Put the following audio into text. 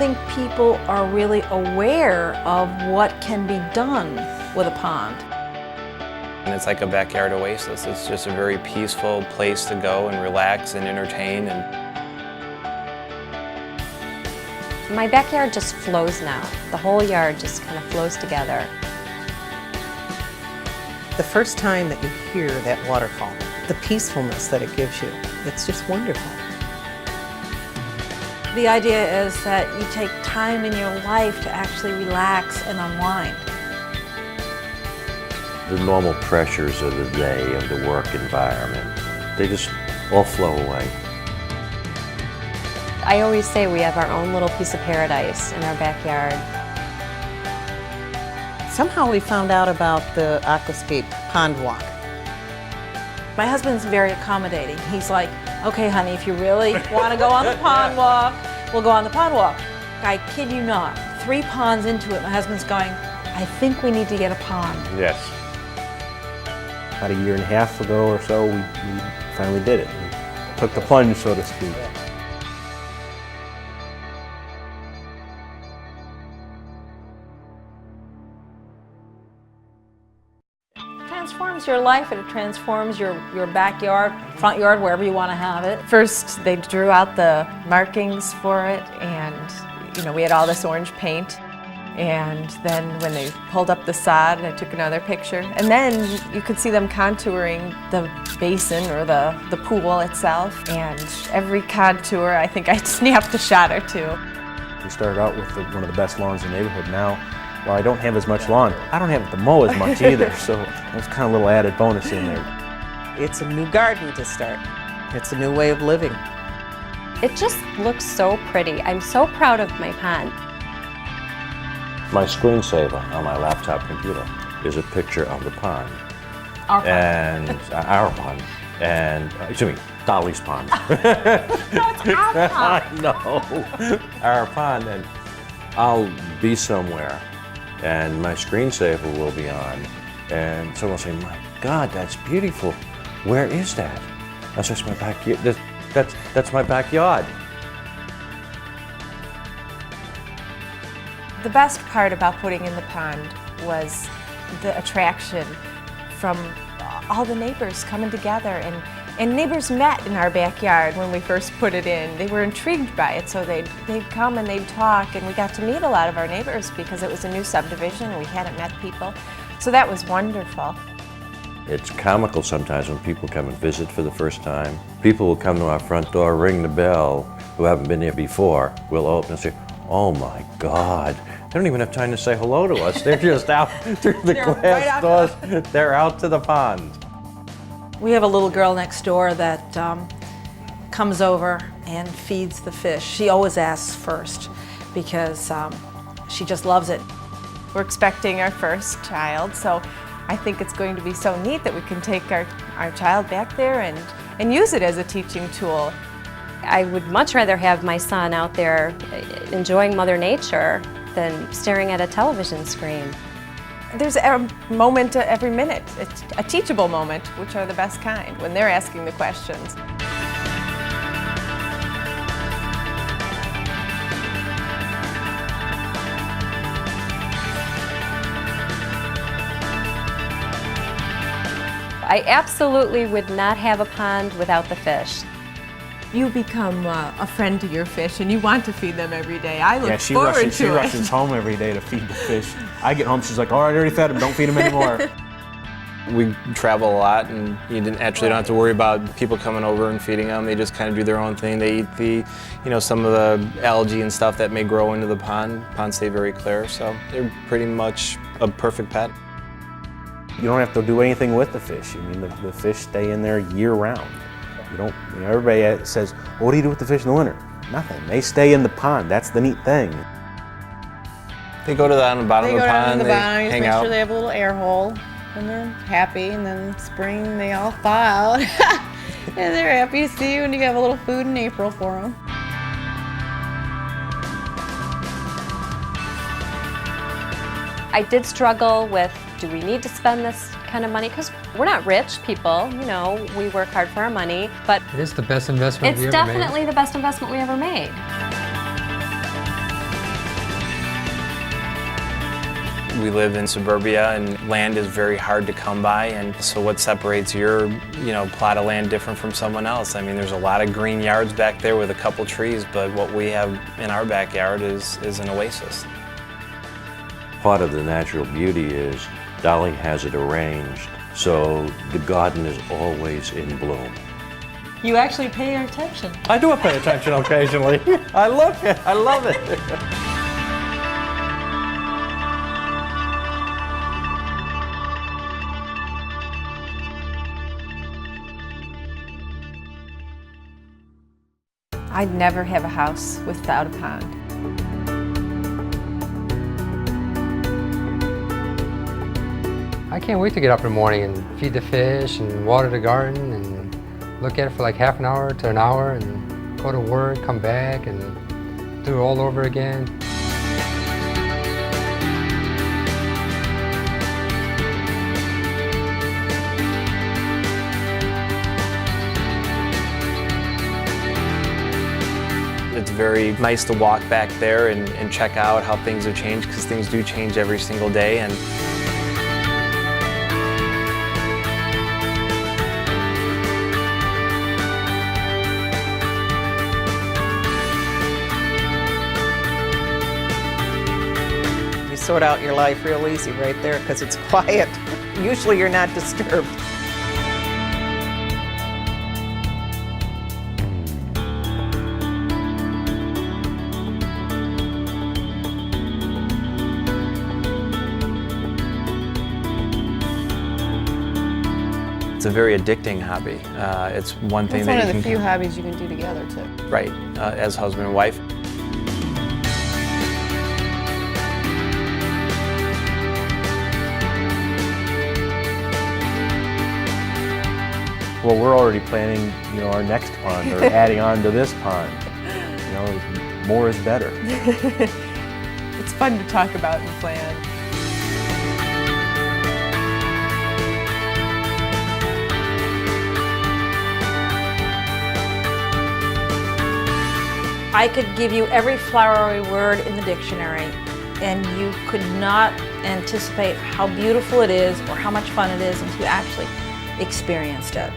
think people are really aware of what can be done with a pond. And it's like a backyard oasis. It's just a very peaceful place to go and relax and entertain. My backyard just flows now. The whole yard just kind of flows together. The first time that you hear that waterfall, the peacefulness that it gives you, it's just wonderful. The idea is that you take time in your life to actually relax and unwind. The normal pressures of the day, of the work environment, they just all flow away. I always say we have our own little piece of paradise in our backyard. Somehow we found out about the Aquascape Pond Walk. My husband's very accommodating. He's like, okay, honey, if you really want to go on the pond walk, we'll go on the pond walk. I kid you not, 3 ponds into it, my husband's going, I think we need to get a pond. Yes. About a year and a half ago or so, we finally did it. We took the plunge, so to speak. It transforms your life and it transforms your backyard, front yard, wherever you want to have it. First, they drew out the markings for it, and we had all this orange paint. And then when they pulled up the sod, I took another picture. And then you could see them contouring the basin or the pool itself. And every contour, I think I snapped a shot or two. We started out with one of the best lawns in the neighborhood. Now, while I don't have as much lawn, I don't have to mow as much either. So that's kind of a little added bonus in there. It's a new garden to start. It's a new way of living. It just looks so pretty. I'm so proud of my pond. My screensaver on my laptop computer is a picture of the pond. Our pond. And our pond. And, excuse me, Dolly's pond. No, it's our pond. I know. Our pond, and I'll be somewhere and my screensaver will be on and someone will say, my God, that's beautiful. Where is that? That's just my backyard. That's my backyard. The best part about putting in the pond was the attraction from all the neighbors coming together, and neighbors met in our backyard when we first put it in. They were intrigued by it, so they'd come and they'd talk, and we got to meet a lot of our neighbors because it was a new subdivision and we hadn't met people. So that was wonderful. It's comical sometimes when people come and visit for the first time. People will come to our front door, ring the bell, who haven't been here before. We'll open and say, oh my God. They don't even have time to say hello to us. They're just out through the glass doors. They're out to the pond. We have a little girl next door that comes over and feeds the fish. She always asks first because she just loves it. We're expecting our first child, so I think it's going to be so neat that we can take our child back there and use it as a teaching tool. I would much rather have my son out there enjoying Mother Nature than staring at a television screen. There's a moment every minute, a teachable moment, which are the best kind, when they're asking the questions. I absolutely would not have a pond without the fish. You become a friend to your fish, and you want to feed them every day. I look she forward to it. She rushes home every day to feed the fish. I get home, she's like, all right, I already fed them, don't feed them anymore. We travel a lot, and you don't have to worry about people coming over and feeding them. They just kind of do their own thing. They eat some of the algae and stuff that may grow into the pond. Ponds stay very clear, so they're pretty much a perfect pet. You don't have to do anything with the fish. I mean, the fish stay in there year round. Everybody says, well, what do you do with the fish in the winter? Nothing. They stay in the pond. That's the neat thing. They go to the bottom of the pond, they hang make out. sure they have a little air hole, and they're happy, and then spring they all thaw out. And they're happy to see you, and you have a little food in April for them. I did struggle with, do we need to spend this kind of money? Because we're not rich people, we work hard for our money, but it is the best investment we it's ever made. definitely the best investment we ever made. We live in suburbia and land is very hard to come by, and so what separates your plot of land different from someone else? I mean, there's a lot of green yards back there with a couple trees, but what we have in our backyard is an oasis. Part of the natural beauty is Dolly has it arranged so the garden is always in bloom. You actually pay attention. I do pay attention occasionally. I love it. I love it. I'd never have a house without a pond. I can't wait to get up in the morning and feed the fish and water the garden and look at it for like half an hour to an hour and go to work, come back and do it all over again. It's very nice to walk back there and check out how things have changed, because things do change every single day. And You sort out your life real easy right there because it's quiet. Usually you're not disturbed. it's a very addicting hobby. It's one thing It's that one you of the can few hobbies you can do together too. right as husband and wife. Well, we're already planning, our next pond or adding on to this pond. More is better. It's fun to talk about and plan. I could give you every flowery word in the dictionary, and you could not anticipate how beautiful it is or how much fun it is until you actually experienced it.